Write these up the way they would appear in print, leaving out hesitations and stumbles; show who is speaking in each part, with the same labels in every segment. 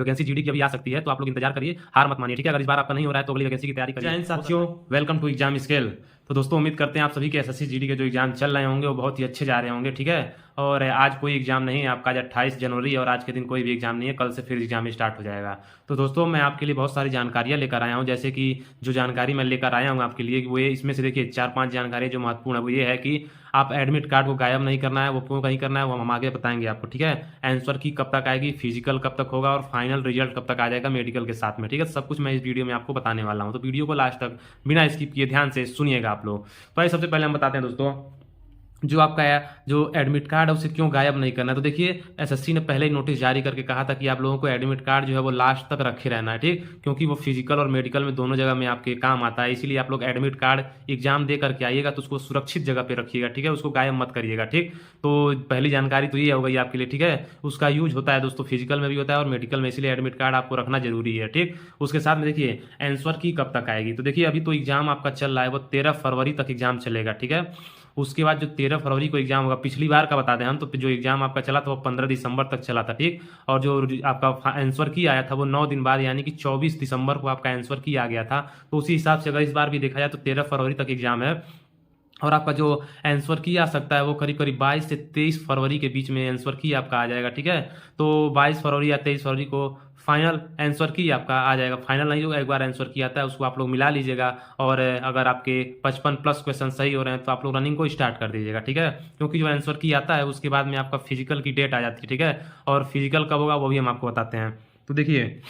Speaker 1: Vacancy GD की अभी आ सकती है, तो आप लोग इंतजार करिए, हार मत मानिए, ठीक है। अगर इस बार आपका नहीं हो रहा है तो अगली वैकेंसी की तैयारी करिए। साथियों, वेलकम टू एग्जाम स्केल। तो दोस्तों उम्मीद करते हैं आप सभी के एसएससी जीडी के जो एग्जाम चल रहे होंगे वो बहुत ही अच्छे जा रहे होंगे, ठीक है। और आज कोई एग्जाम नहीं है आपका, आज 28 जनवरी और आज के दिन कोई भी एग्जाम नहीं है, कल से फिर एग्जाम स्टार्ट हो जाएगा। तो दोस्तों मैं आपके लिए बहुत सारी जानकारियां लेकर आया हूं, जैसे कि जो जानकारी मैं लेकर आया हूं आपके लिए वो ये, इसमें से देखिए 4-5 जानकारियां जो महत्वपूर्ण है वो ये है कि आप एडमिट कार्ड को गायब नहीं करना है, वो क्यों नहीं करना है वो हम आगे बताएंगे आपको, ठीक है। आंसर की कब तक आएगी, फिजिकल कब तक होगा और फाइनल रिजल्ट कब तक आ जाएगा मेडिकल के साथ में, ठीक है। सब कुछ मैं इस वीडियो में आपको बताने वाला हूं, तो वीडियो को लास्ट तक बिना स्किप किए ध्यान से सुनिएगा आप लोग। तो सबसे पहले हम बताते हैं दोस्तों, जो आपका जो एडमिट कार्ड है उसे क्यों गायब नहीं करना है। तो देखिए एसएससी ने पहले ही नोटिस जारी करके कहा था कि आप लोगों को एडमिट कार्ड जो है वो लास्ट तक रखे रहना है, ठीक, क्योंकि वो फिजिकल और मेडिकल में दोनों जगह में आपके काम आता है। इसीलिए आप लोग एडमिट कार्ड एग्जाम दे करके आइएगा तो उसको सुरक्षित जगह पे रखिएगा, ठीक है, उसको गायब मत करिएगा, ठीक। तो पहली जानकारी तो ये हो गई आपके लिए, ठीक है। उसका यूज होता है दोस्तों, फिजिकल में भी होता है और मेडिकल में, इसलिए एडमिट कार्ड आपको रखना जरूरी है, ठीक। उसके साथ में देखिए आंसर की कब तक आएगी। तो देखिए अभी तो एग्जाम आपका चल रहा है, वो 13 फरवरी तक एग्जाम चलेगा, ठीक है। उसके बाद जो 13 फरवरी को एग्जाम होगा, पिछली बार का बता दें हम, तो जो एग्जाम आपका चला था वो 15 दिसंबर तक चला था, ठीक। और जो आपका आंसर की आया था वो 9 दिन बाद यानी कि 24 दिसंबर को आपका आंसर की आ गया था। तो उसी हिसाब से अगर इस बार भी देखा जाए तो 13 फरवरी तक एग्जाम है। और आपका जो आंसर की आ सकता है वो करीब करीब 22 से 23 फरवरी के बीच में आंसर की आपका आ जाएगा, ठीक है। तो 22 फरवरी या 23 फरवरी को फाइनल आंसर की आपका आ जाएगा। फाइनल नहीं होगा, एक बार आंसर की आता है उसको आप लोग मिला लीजिएगा, और अगर आपके 55 प्लस क्वेश्चन सही हो रहे हैं तो आप लोग रनिंग को स्टार्ट कर दीजिएगा, ठीक है। क्योंकि जो आंसर की आता है उसके बाद में आपका फिजिकल की डेट आ जाती है, ठीक है। और फिजिकल कब होगा वो भी हम आपको बताते हैं। तो देखिए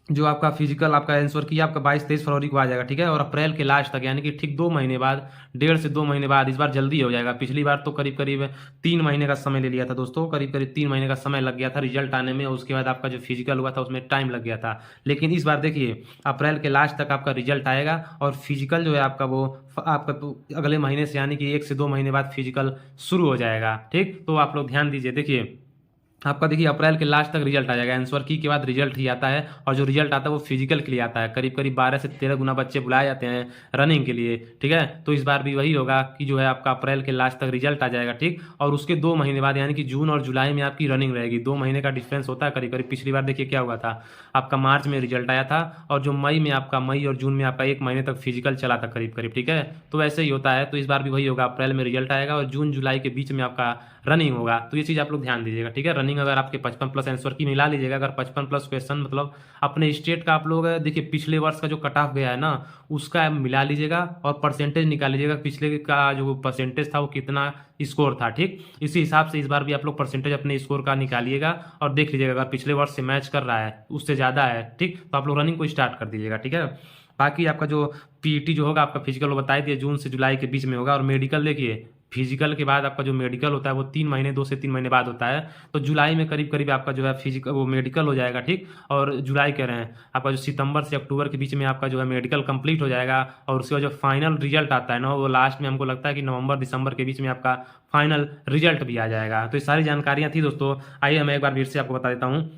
Speaker 1: जो आपका फिजिकल आपका आंसर किया आपका 22-23 फरवरी को आ जाएगा, ठीक है। और अप्रैल के लास्ट तक यानी कि ठीक 2 महीने बाद, 1.5 से 2 महीने बाद, इस बार जल्दी हो जाएगा। पिछली बार तो करीब करीब 3 महीने का समय ले लिया था दोस्तों, करीब करीब 3 महीने का समय लग गया था रिजल्ट आने में। उसके बाद आपका जो फिजिकल हुआ था उसमें टाइम लग गया था। लेकिन इस बार देखिए अप्रैल के लास्ट तक आपका रिजल्ट आएगा और फिजिकल जो है आपका वो आपका तो अगले महीने से यानी कि 1 से 2 महीने बाद फिजिकल शुरू हो जाएगा, ठीक। तो आप लोग ध्यान दीजिए, देखिए आपका देखिए अप्रैल के लास्ट तक रिजल्ट आ जाएगा, आंसर की के बाद रिजल्ट ही आता है। और जो रिजल्ट आता है वो फिजिकल के लिए आता है। करीब करीब 12 से 13 गुना बच्चे बुलाए जाते हैं रनिंग के लिए, ठीक है। तो इस बार भी वही होगा कि जो है आपका अप्रैल के लास्ट तक रिजल्ट आ जाएगा, ठीक। और उसके 2 महीने बाद यानी कि जून और जुलाई में आपकी रनिंग रहेगी। 2 महीने का डिफरेंस होता है करीब करीब। पिछली बार देखिए क्या हुआ था, आपका मार्च में रिजल्ट आया था और जो मई में आपका, मई और जून में आपका 1 महीने तक फिजिकल चला था करीब करीब, ठीक है। तो ऐसे ही होता है। तो इस बार भी वही होगा, अप्रैल में रिजल्ट आएगा और जून जुलाई के बीच में आपका रनिंग होगा। तो ये चीज़ आप लोग ध्यान दीजिएगा, ठीक है। रनिंग अगर आपके 55 प्लस आंसर की मिला लीजिएगा, अगर 55 प्लस क्वेश्चन मतलब अपने स्टेट का आप लोग देखिए पिछले वर्ष का जो कट ऑफ गया है ना उसका मिला लीजिएगा और परसेंटेज निकाल लीजिएगा, पिछले का जो परसेंटेज था वो कितना स्कोर था, ठीक। इसी हिसाब से इस बार भी आप लोग परसेंटेज अपने स्कोर का निकालिएगा और देख लीजिएगा अगर पिछले वर्ष से मैच कर रहा है उससे ज़्यादा है, ठीक, तो आप लोग रनिंग को स्टार्ट कर दीजिएगा, ठीक है। बाकी आपका जो पीईटी जो होगा आपका फिजिकल वो बताई दिए जून से जुलाई के बीच में होगा। और मेडिकल देखिए फिजिकल के बाद आपका जो मेडिकल होता है वो 3 महीने, 2 से 3 महीने बाद होता है। तो जुलाई में करीब करीब आपका जो है फिजिकल वो मेडिकल हो जाएगा, ठीक। और जुलाई कह रहे हैं आपका जो सितंबर से अक्टूबर के बीच में आपका जो है मेडिकल कंप्लीट हो जाएगा। और उसके बाद जो फाइनल रिजल्ट आता है ना वो लास्ट में हमको लगता है कि नवंबर दिसंबर के बीच में आपका फाइनल रिजल्ट भी आ जाएगा। तो ये सारी जानकारियाँ थी दोस्तों। आइए मैं एक बार फिर से आपको बता देता हूँ,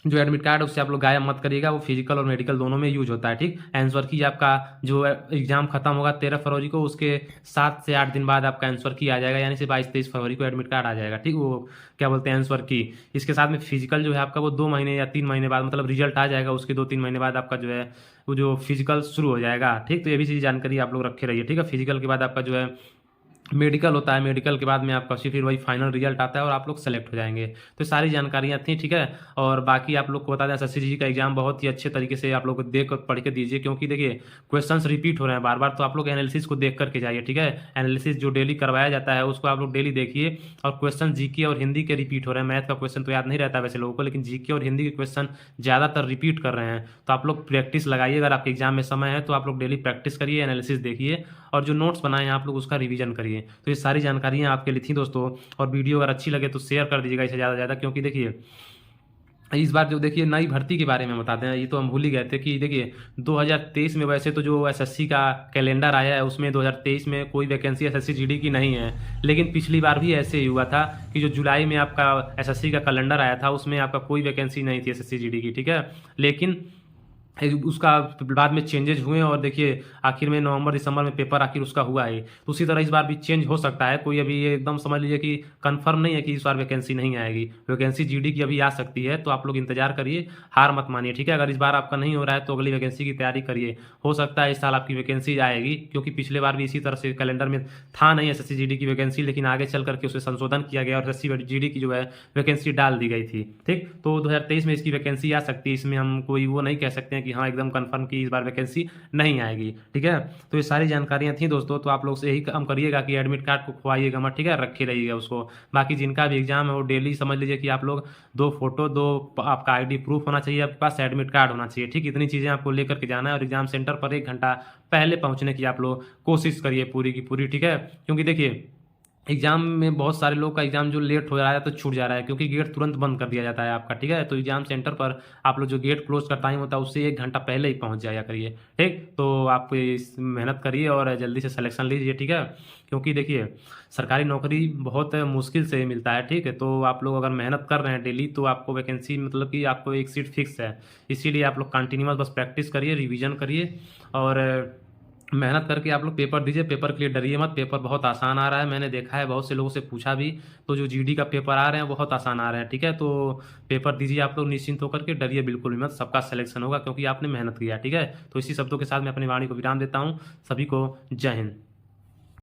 Speaker 1: जो एडमिट कार्ड है उससे आप लोग गायब मत करिएगा, वो फिजिकल और मेडिकल दोनों में यूज होता है, ठीक। आंसर की आपका जो एग्जाम खत्म होगा 13 फरवरी को, उसके 7 से 8 दिन बाद आपका आंसर की आ जाएगा, यानी से 22-23 फरवरी को एडमिट कार्ड आ जाएगा, ठीक। वो क्या बोलते हैं आंसर की। इसके साथ में फिजिकल जो है आपका वो 2 महीने या 3 महीने बाद मतलब रिजल्ट आ जाएगा, उसके 2-3 महीने बाद आपका जो है वो जो फिजिकल शुरू हो जाएगा, ठीक। तो ये भी चीज़ जानकारी आप लोग रखे रहिए, ठीक है। फिजिकल के बाद आपका जो है मेडिकल होता है, मेडिकल के बाद में आपका फिर वही फाइनल रिजल्ट आता है और आप लोग सेलेक्ट हो जाएंगे। तो सारी जानकारियाँ थी, ठीक है। और बाकी आप लोग को बता दें एसएससी का एग्जाम बहुत ही अच्छे तरीके से आप लोग को देख पढ़ के दीजिए, क्योंकि देखिए क्वेश्चंस रिपीट हो रहे हैं बार बार। तो आप लोग एनालिसिस को देख करके जाइए, ठीक है। एनालिसिस जो डेली करवाया जाता है उसको आप लोग डेली देखिए। और क्वेश्चन जीके और हिंदी के रिपीट हो रहे हैं। मैथ का क्वेश्चन तो याद नहीं रहता है वैसे लोगों को, लेकिन जीके और हिंदी के क्वेश्चन ज़्यादातर रिपीट कर रहे हैं। तो आप लोग प्रैक्टिस लगाइए, अगर आपके एग्जाम में समय है तो आप लोग डेली प्रैक्टिस करिए, एनालिसिस देखिए और जो नोट्स बनाए हैं आप लोग उसका रिवीजन करिए। तो ये सारी जानकारियाँ आपके लिए थी दोस्तों। और वीडियो अगर अच्छी लगे तो शेयर कर दीजिएगा इसे ज़्यादा से ज़्यादा, क्योंकि देखिए इस बार जो देखिए नई भर्ती के बारे में बताते हैं, ये तो हम भूल ही गए थे कि देखिए 2023 में वैसे तो जो एसएससी का कैलेंडर आया है उसमें 2023 में कोई वैकेंसी एसएससी जीडी की नहीं है। लेकिन पिछली बार भी ऐसे ही हुआ था कि जो जुलाई में आपका एसएससी का कैलेंडर आया था उसमें आपका कोई वैकेंसी नहीं थी एसएससी जीडी की, ठीक है। लेकिन उसका बाद में चेंजेज हुए और देखिए आखिर में नवंबर दिसंबर में पेपर आखिर उसका हुआ है। तो उसी तरह इस बार भी चेंज हो सकता है, कोई अभी ये एकदम समझ लीजिए कि कंफर्म नहीं है कि इस बार वैकेंसी नहीं आएगी। वैकेंसी जीडी की अभी आ सकती है, तो आप लोग इंतजार करिए, हार मत मानिए, ठीक है। अगर इस बार आपका नहीं हो रहा है तो अगली वैकेंसी की तैयारी करिए, हो सकता है इस साल आपकी वैकेंसी आएगी, क्योंकि पिछले बार भी इसी तरह से कैलेंडर में था नहीं एसएससी जीडी की वैकेंसी, लेकिन आगे चल करके उसे संशोधन किया गया और एसएससी जीडी की जो है वैकेंसी डाल दी गई थी, ठीक। तो 2023 में इसकी वैकेंसी आ सकती है, इसमें हम कोई वो नहीं कह सकते हैं कि हाँ एकदम कन्फर्म कि इस बार वैकेंसी नहीं आएगी, ठीक है। तो ये सारी जानकारियां थी दोस्तों, तो आप लोग से यही काम करिएगा कि एडमिट कार्ड को खोवाइएगा मत, ठीक है, रखे रहिएगा उसको। बाकी जिनका भी एग्जाम है वो डेली समझ लीजिए कि आप लोग 2 फोटो, 2 आपका आईडी प्रूफ होना चाहिए, आपके पास एडमिट कार्ड होना चाहिए, ठीक। इतनी चीज़ें आपको लेकर के जाना है और एग्जाम सेंटर पर 1 घंटा पहले पहुंचने की आप लोग कोशिश करिए पूरी की पूरी, ठीक है। क्योंकि देखिए एग्जाम में बहुत सारे लोग का एग्जाम जो लेट हो रहा है तो छूट जा रहा है, क्योंकि गेट तुरंत बंद कर दिया जाता है आपका, ठीक है। तो एग्जाम सेंटर पर आप लोग जो गेट क्लोज का टाइम होता है उससे 1 घंटा पहले ही पहुंच जाया करिए, ठीक। तो आप इस मेहनत करिए और जल्दी से सिलेक्शन लीजिए, ठीक है। क्योंकि देखिए सरकारी नौकरी बहुत मुश्किल से मिलता है, ठीक है। तो आप लोग अगर मेहनत कर रहे हैं डेली तो आपको वैकेंसी मतलब कि आपको एक सीट फिक्स है, इसीलिए आप लोग कंटिन्यूस बस प्रैक्टिस करिए, रिविजन करिए और मेहनत करके आप लोग पेपर दीजिए। पेपर के लिए डरिए मत, पेपर बहुत आसान आ रहा है, मैंने देखा है, बहुत से लोगों से पूछा भी, तो जो जीडी का पेपर आ रहे हैं बहुत आसान आ रहे हैं, ठीक है। तो पेपर दीजिए आप लोग निश्चिंत होकर के, डरिए बिल्कुल भी मत, सबका सिलेक्शन होगा क्योंकि आपने मेहनत किया, ठीक है। तो इसी शब्दों के साथ मैं अपनी वाणी को विराम देता हूँ, सभी को जय हिंद।